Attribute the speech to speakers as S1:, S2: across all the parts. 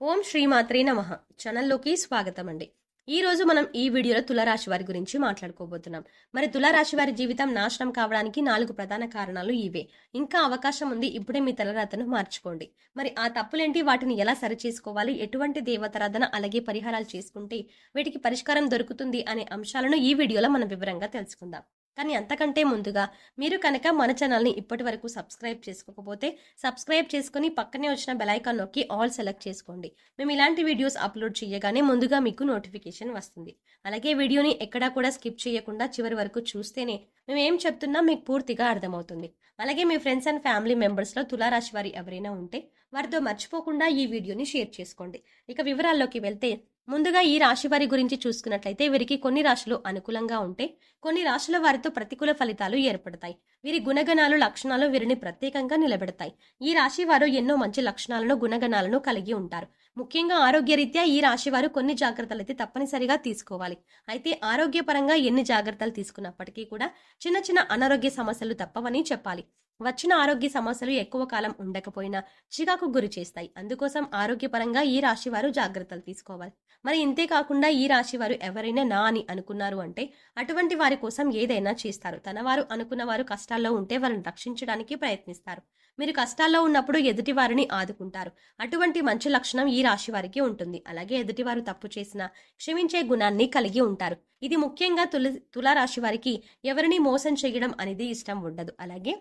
S1: ఓం శ్రీమాత్రే నమః ఛానల్లోకి స్వాగతం అండి. ఈ రోజు మనం ఈ వీడియోలో తులారాశి వారి గురించి మాట్లాడుకోబోతున్నాం. మరి తులారాశి వారి జీవితం నాశనం కావడానికి 4 ప్రధాన కారణాలు ఇవే. ఇంకా అవకాశం ఉంది, ఇప్పుడే మీ తలరాతను మార్చుకోండి. మరి ఆ తప్పులేంటి, వాటిని ఎలా సరిచేసుకోవాలి, ఎటువంటి దేవతారాధన అలాగే పరిహారాలు చేసుకుంటే వీటికి పరిష్కారం దొరుకుతుంది అనే అంశాలను ఈ వీడియోలో మనం వివరంగా తెలుసుకుందాం. కానీ అంతకంటే ముందుగా మీరు కనుక మన ఛానల్ని ఇప్పటి వరకు సబ్స్క్రైబ్ చేసుకోకపోతే సబ్స్క్రైబ్ చేసుకుని పక్కనే వచ్చిన బెల్ ఐకాన్ నొక్కి ఆల్ సెలెక్ట్ చేసుకోండి. మేము ఇలాంటి వీడియోస్ అప్లోడ్ చేయగానే ముందుగా మీకు నోటిఫికేషన్ వస్తుంది. అలాగే వీడియోని ఎక్కడా కూడా స్కిప్ చేయకుండా చివరి వరకు చూస్తేనే మేము ఏం చెప్తున్నా మీకు పూర్తిగా అర్థమవుతుంది. అలాగే మీ ఫ్రెండ్స్ అండ్ ఫ్యామిలీ మెంబర్స్లో తులారాశి వారి ఎవరైనా ఉంటే వారితో మర్చిపోకుండా ఈ వీడియోని షేర్ చేసుకోండి. ఇక వివరాల్లోకి వెళ్తే ముందుగా ఈ రాశి వారి గురించి చూసుకున్నట్లయితే వీరికి కొన్ని రాశులు అనుకూలంగా ఉంటే కొన్ని రాశుల వారితో ప్రతికూల ఫలితాలు ఏర్పడతాయి. వీరి గుణగణాలు లక్షణాలు వీరిని ప్రత్యేకంగా నిలబెడతాయి. ఈ రాశి వారు ఎన్నో మంచి లక్షణాలను గుణగణాలను కలిగి ఉంటారు. ముఖ్యంగా ఆరోగ్యరీత్యా ఈ రాశి వారు కొన్ని జాగ్రత్తలు అయితే తప్పనిసరిగా తీసుకోవాలి. అయితే ఆరోగ్యపరంగా ఎన్ని జాగ్రత్తలు తీసుకున్నప్పటికీ కూడా చిన్న చిన్న అనారోగ్య సమస్యలు తప్పవని చెప్పాలి. వచ్చిన ఆరోగ్య సమస్యలు ఎక్కువ కాలం ఉండకపోయినా చికాకు గురి చేస్తాయి. అందుకోసం ఆరోగ్యపరంగా ఈ రాశి వారు జాగ్రత్తలు తీసుకోవాలి. మరి ఇంతే కాకుండా ఈ రాశి వారు ఎవరైనా నా అని అనుకున్నారు అంటే అటువంటి వారి కోసం ఏదైనా చేస్తారు. తన వారు అనుకున్న వారు కష్టాల్లో ఉంటే వారిని రక్షించడానికి ప్రయత్నిస్తారు. మీరు కష్టాల్లో ఉన్నప్పుడు ఎదుటి వారిని ఆదుకుంటారు. అటువంటి మంచి లక్షణం ఈ రాశి వారికి ఉంటుంది. అలాగే ఎదుటివారు తప్పు చేసినా క్షమించే గుణాన్ని కలిగి ఉంటారు. ఇది ముఖ్యంగా తులారాశి వారికి ఎవరిని మోసం చేయడం అనేది ఇష్టం ఉండదు. అలాగే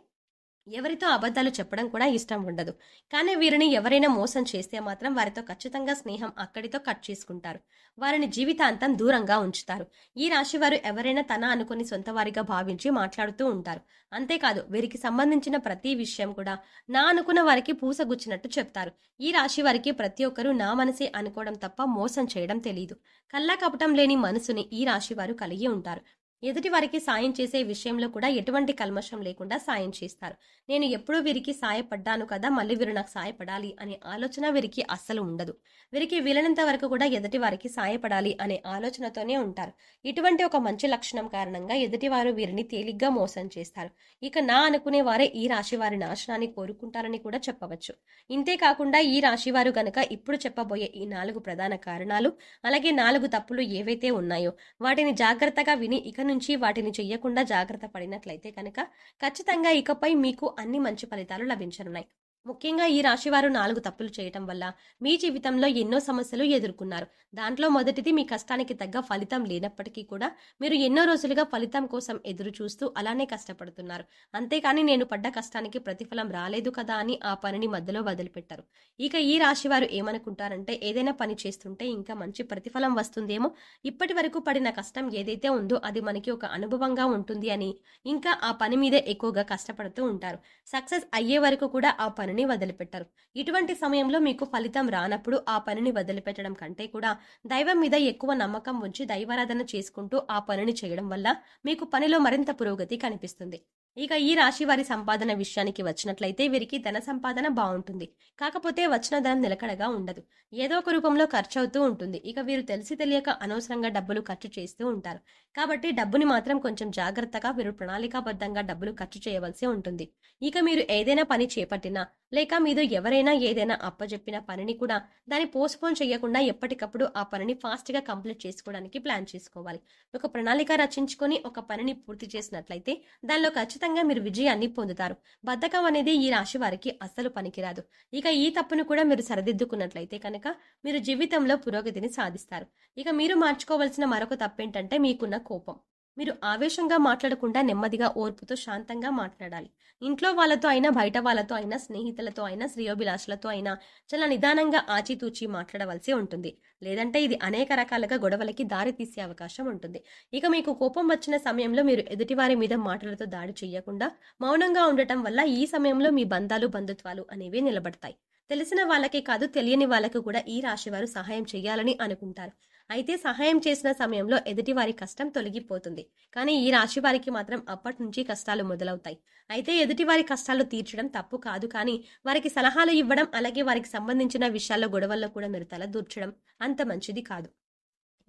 S1: ఎవరితో అబద్ధాలు చెప్పడం కూడా ఇష్టం ఉండదు. కానీ వీరిని ఎవరైనా మోసం చేస్తే మాత్రం వారితో ఖచ్చితంగా స్నేహం అక్కడితో కట్ చేసుకుంటారు. వారిని జీవితాంతం దూరంగా ఉంచుతారు. ఈ రాశి వారు ఎవరైనా తన అనుకుని సొంత వారిగా భావించి మాట్లాడుతూ ఉంటారు. అంతేకాదు వీరికి సంబంధించిన ప్రతి విషయం కూడా నా అనుకున్న వారికి పూసగుచ్చినట్టు చెప్తారు. ఈ రాశి వారికి ప్రతి ఒక్కరూ నా మనసే అనుకోవడం తప్ప మోసం చేయడం తెలియదు. కల్లా కపటం లేని మనసుని ఈ రాశి వారు కలిగి ఉంటారు. ఎదుటి వారికి సాయం చేసే విషయంలో కూడా ఎటువంటి కల్మషం లేకుండా సాయం చేస్తారు. నేను ఎప్పుడూ వీరికి సాయపడ్డాను కదా, మళ్ళీ వీరు నాకు సాయపడాలి అనే ఆలోచన వీరికి అస్సలు ఉండదు. వీరికి వీలైనంత వరకు కూడా ఎదుటి వారికి సాయపడాలి అనే ఆలోచనతోనే ఉంటారు. ఇటువంటి ఒక మంచి లక్షణం కారణంగా ఎదుటివారు వీరిని తేలిగ్గా మోసం చేస్తారు. ఇక నా అనుకునే వారే ఈ రాశి వారి నాశనాన్ని కోరుకుంటారని కూడా చెప్పవచ్చు. ఇంతే కాకుండా ఈ రాశి వారు గనక ఇప్పుడు చెప్పబోయే ఈ 4 ప్రధాన కారణాలు అలాగే 4 తప్పులు ఏవైతే ఉన్నాయో వాటిని జాగ్రత్తగా విని ఇక నుంచి వాటిని చెయ్యకుండా జాగ్రత్త పడినట్లయితే కనుక ఖచ్చితంగా ఇకపై మీకు అన్ని మంచి ఫలితాలు లభించనున్నాయి. ముఖ్యంగా ఈ రాశి వారు 4 తప్పులు చేయటం వల్ల మీ జీవితంలో ఎన్నో సమస్యలు ఎదుర్కొన్నారు. దాంట్లో మొదటిది మీ కష్టానికి తగ్గ ఫలితం లేనప్పటికీ కూడా మీరు ఎన్నో రోజులుగా ఫలితం కోసం ఎదురు చూస్తూ అలానే కష్టపడుతున్నారు. అంతేకాని నేను పడ్డ కష్టానికి ప్రతిఫలం రాలేదు కదా అని ఆ పనిని మధ్యలో వదిలిపెట్టారు. ఇక ఈ రాశి వారు ఏమనుకుంటారంటే ఏదైనా పని చేస్తుంటే ఇంకా మంచి ప్రతిఫలం వస్తుందేమో, ఇప్పటి వరకు పడిన కష్టం ఏదైతే ఉందో అది మనకి ఒక అనుభవంగా ఉంటుంది అని ఇంకా ఆ పని మీదే ఎక్కువగా కష్టపడుతూ ఉంటారు. సక్సెస్ అయ్యే వరకు కూడా ఆ పనిని వదిలిపెట్టారు. ఇటువంటి సమయంలో మీకు ఫలితం రానప్పుడు ఆ పనిని వదిలిపెట్టడం కంటే కూడా దైవం మీద ఎక్కువ నమ్మకం ఉంచి దైవారాధన చేసుకుంటూ ఆ పనిని చేయడం వల్ల మీకు పనిలో మరింత పురోగతి కనిపిస్తుంది. ఇక ఈ రాశి వారి సంపాదన విషయానికి వచ్చినట్లయితే వీరికి ధన సంపాదన బాగుంటుంది. కాకపోతే వచ్చిన ధనం నిలకడగా ఉండదు. ఏదో ఒక రూపంలో ఖర్చు అవుతూ ఉంటుంది. ఇక వీరు తెలిసి తెలియక అనవసరంగా డబ్బులు ఖర్చు చేస్తూ ఉంటారు. కాబట్టి డబ్బుని మాత్రం కొంచెం జాగ్రత్తగా వీరు ప్రణాళికాబద్ధంగా డబ్బులు ఖర్చు చేయవలసి ఉంటుంది. ఇక మీరు ఏదైనా పని చేపట్టినా లేక మీరు ఎవరైనా ఏదైనా అప్పచెప్పిన పనిని కూడా దాన్ని పోస్ట్పోన్ చేయకుండా ఎప్పటికప్పుడు ఆ పనిని ఫాస్ట్ గా కంప్లీట్ చేసుకోవడానికి ప్లాన్ చేసుకోవాలి. ఒక ప్రణాళిక రచించుకొని ఒక పనిని పూర్తి చేసినట్లయితే దానిలో ఖచ్చితంగా మీరు విజయాన్ని పొందుతారు. బద్ధకం అనేది ఈ రాశి వారికి అస్సలు పనికిరాదు. ఇక ఈ తప్పును కూడా మీరు సరిదిద్దుకున్నట్లయితే కనుక మీరు జీవితంలో పురోగతిని సాధిస్తారు. ఇక మీరు మార్చుకోవాల్సిన మరొక తప్పేంటంటే మీకున్న కోపం. మీరు ఆవేశంగా మాట్లాడకుండా నెమ్మదిగా ఓర్పుతో శాంతంగా మాట్లాడాలి. ఇంట్లో వాళ్ళతో అయినా బయట వాళ్ళతో అయినా స్నేహితులతో అయినా శ్రేయోభిలాషులతో అయినా చాలా నిదానంగా ఆచితూచి మాట్లాడవలసి ఉంటుంది. లేదంటే ఇది అనేక రకాలుగా గొడవలకి దారి తీసే అవకాశం ఉంటుంది. ఇక మీకు కోపం వచ్చిన సమయంలో మీరు ఎదుటివారి మీద మాటలతో దాడి చేయకుండా మౌనంగా ఉండటం వల్ల ఈ సమయంలో మీ బంధాలు బంధుత్వాలు అనేవి నిలబడతాయి. తెలిసిన వాళ్ళకే కాదు తెలియని వాళ్ళకు కూడా ఈ రాశి వారు సహాయం చేయాలని అనుకుంటారు. అయితే సహాయం చేసిన సమయంలో ఎదుటివారి కష్టం తొలగిపోతుంది. కానీ ఈ రాశి వారికి మాత్రం అప్పటి నుంచి కష్టాలు మొదలవుతాయి. అయితే ఎదుటివారి కష్టాలు తీర్చడం తప్పు కాదు, కానీ వారికి సలహాలు ఇవ్వడం అలాగే వారికి సంబంధించిన విషయాల్లో గొడవల్లో కూడా మీరు తలదూర్చడం అంత మంచిది కాదు.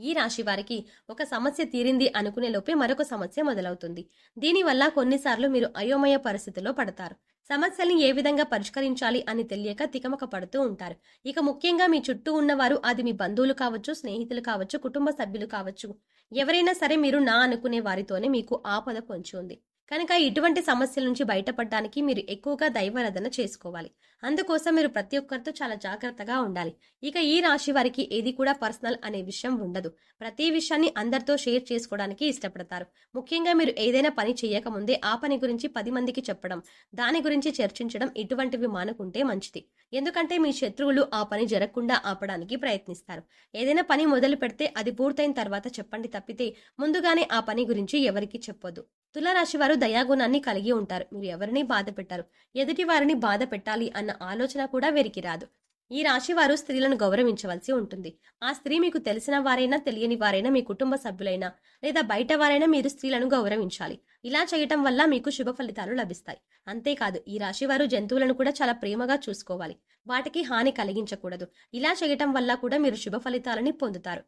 S1: ఈ రాశి వారికి ఒక సమస్య తీరింది అనుకునే లోపే మరొక సమస్య మొదలవుతుంది. దీనివల్ల కొన్నిసార్లు మీరు అయోమయ పరిస్థితిలో పడతారు. సమస్యల్ని ఏ విధంగా పరిష్కరించాలి అని తెలియక తికమక పడుతూ ఉంటారు. ఇక ముఖ్యంగా మీ చుట్టూ ఉన్నవారు, అది మీ బంధువులు కావచ్చు, స్నేహితులు కావచ్చు, కుటుంబ సభ్యులు కావచ్చు, ఎవరైనా సరే మీరు నా అనుకునే వారితోనే మీకు ఆపద పొంచి ఉంది. కనుక ఇటువంటి సమస్యల నుంచి బయటపడడానికి మీరు ఎక్కువగా దైవారాధన చేసుకోవాలి. అందుకోసం మీరు ప్రతి ఒక్కరితో చాలా జాగ్రత్తగా ఉండాలి. ఇక ఈ రాశి వారికి ఏది కూడా పర్సనల్ అనే విషయం ఉండదు. ప్రతి విషయాన్ని అందరితో షేర్ చేసుకోవడానికి ఇష్టపడతారు. ముఖ్యంగా మీరు ఏదైనా పని చేయకముందే ఆ పని గురించి 10 మందికి చెప్పడం, దాని గురించి చర్చించడం ఇటువంటివి మానుకుంటే మంచిది. ఎందుకంటే మీ శత్రువులు ఆ పని జరగకుండా ఆపడానికి ప్రయత్నిస్తారు. ఏదైనా పని మొదలు పెడితే అది పూర్తయిన తర్వాత చెప్పండి తప్పితే ముందుగానే ఆ పని గురించి ఎవరికీ చెప్పొద్దు. తులారాశి వారు దయాగుణాన్ని కలిగి ఉంటారు. మీరు ఎవరిని బాధ పెట్టారు. ఎదుటి వారిని బాధ పెట్టాలి అన్న ఆలోచన కూడా వీరికి రాదు. ఈ రాశి వారు స్త్రీలను గౌరవించవలసి ఉంటుంది. ఆ స్త్రీ మీకు తెలిసిన వారైనా, తెలియని వారైనా, మీ కుటుంబ సభ్యులైనా లేదా బయట వారైనా మీరు స్త్రీలను గౌరవించాలి. ఇలా చేయటం వల్ల మీకు శుభ ఫలితాలు లభిస్తాయి. అంతేకాదు ఈ రాశి వారు జంతువులను కూడా చాలా ప్రేమగా చూసుకోవాలి. వాటికి హాని కలిగించకూడదు. ఇలా చేయటం వల్ల కూడా మీరు శుభ ఫలితాలని పొందుతారు.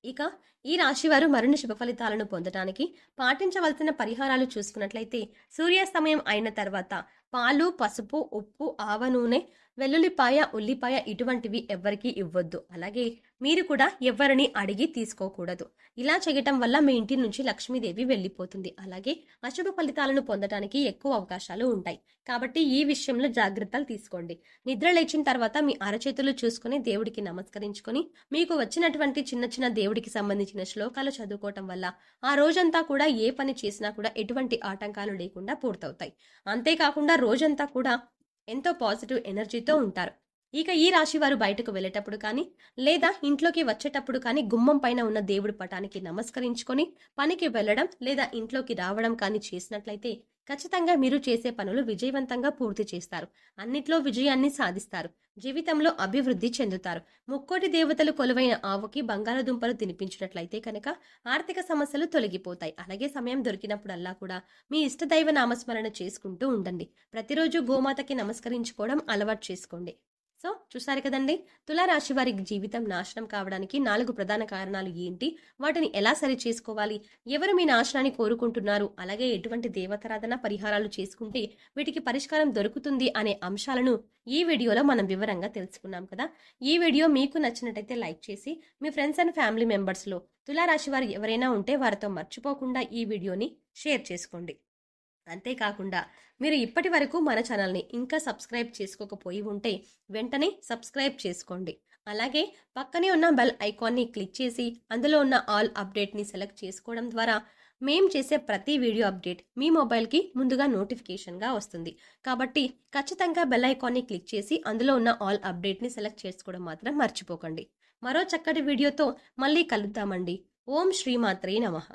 S1: ఇక ఈ రాశివారు మరిన్ని శుభ ఫలితాలను పొందడానికి పాటించవలసిన పరిహారాలు చూసుకున్నట్లయితే, సూర్యాస్తమయం అయిన తర్వాత పాలు, పసుపు, ఉప్పు, ఆవ నూనె, వెల్లుల్లిపాయ, ఉల్లిపాయ ఇటువంటివి ఎవ్వరికీ ఇవ్వొద్దు. అలాగే మీరు కూడా ఎవరిని అడిగి తీసుకోకూడదు. ఇలా చేయటం వల్ల మీ ఇంటి నుంచి లక్ష్మీదేవి వెళ్ళిపోతుంది. అలాగే అశుభ ఫలితాలను పొందడానికి ఎక్కువ అవకాశాలు ఉంటాయి. కాబట్టి ఈ విషయంలో జాగ్రత్తలు తీసుకోండి. నిద్ర లేచిన తర్వాత మీ అరచేతులు చూసుకుని దేవుడికి నమస్కరించుకొని, మీకు వచ్చినటువంటి చిన్న చిన్న దేవుడికి సంబంధించిన శ్లోకాలు చదువుకోవటం వల్ల ఆ రోజంతా కూడా ఏ పని చేసినా కూడా ఎటువంటి ఆటంకాలు లేకుండా పూర్తవుతాయి. అంతేకాకుండా రోజంతా కూడా ఎంతో పాజిటివ్ ఎనర్జీతో ఉంటారు. ఇక ఈ రాశి వారు బయటకు వెళ్ళేటప్పుడు కానీ లేదా ఇంట్లోకి వచ్చేటప్పుడు కానీ గుమ్మం పైన ఉన్న దేవుడి పటానికి నమస్కరించుకొని పనికి వెళ్ళడం లేదా ఇంట్లోకి రావడం కానీ చేసినట్లయితే ఖచ్చితంగా మీరు చేసే పనులు విజయవంతంగా పూర్తి చేస్తారు. అన్నిట్లో విజయాన్ని సాధిస్తారు. జీవితంలో అభివృద్ధి చెందుతారు. ముక్కోటి దేవతలు కొలువైన ఆవుకి బంగాళదుంపలు తినిపించినట్లయితే కనుక ఆర్థిక సమస్యలు తొలగిపోతాయి. అలాగే సమయం దొరికినప్పుడల్లా కూడా మీ ఇష్టదైవ నామస్మరణ చేసుకుంటూ ఉండండి. ప్రతిరోజు గోమాతకి నమస్కరించుకోవడం అలవాటు చేసుకోండి. సో చూసారు కదండి, తులారాశి వారి జీవితం నాశనం కావడానికి 4 ప్రధాన కారణాలు ఏంటి, వాటిని ఎలా సరి చేసుకోవాలి, ఎవరు మీ నాశనాన్ని కోరుకుంటున్నారు, అలాగే ఎటువంటి దేవతారాధన పరిహారాలు చేసుకుంటే వీటికి పరిష్కారం దొరుకుతుంది అనే అంశాలను ఈ వీడియోలో మనం వివరంగా తెలుసుకున్నాం కదా. ఈ వీడియో మీకు నచ్చినట్టయితే లైక్ చేసి మీ ఫ్రెండ్స్ అండ్ ఫ్యామిలీ మెంబర్స్లో తులారాశి వారు ఎవరైనా ఉంటే వారితో మర్చిపోకుండా ఈ వీడియోని షేర్ చేసుకోండి. అంతేకాకుండా మీరు ఇప్పటి వరకు మన ఛానల్ని ఇంకా సబ్స్క్రైబ్ చేసుకోకపోయి ఉంటే వెంటనే సబ్స్క్రైబ్ చేసుకోండి. అలాగే పక్కనే ఉన్న బెల్ ఐకాన్ని క్లిక్ చేసి అందులో ఉన్న ఆల్ అప్డేట్ని సెలెక్ట్ చేసుకోవడం ద్వారా మేం చేసే ప్రతి వీడియో అప్డేట్ మీ మొబైల్కి ముందుగా నోటిఫికేషన్గా వస్తుంది. కాబట్టి ఖచ్చితంగా బెల్ ఐకాన్ని క్లిక్ చేసి అందులో ఉన్న ఆల్ అప్డేట్ని సెలెక్ట్ చేసుకోవడం మాత్రం మర్చిపోకండి. మరో చక్కటి వీడియోతో మళ్ళీ కలుద్దామండి. ఓం శ్రీమాత్రే నమః.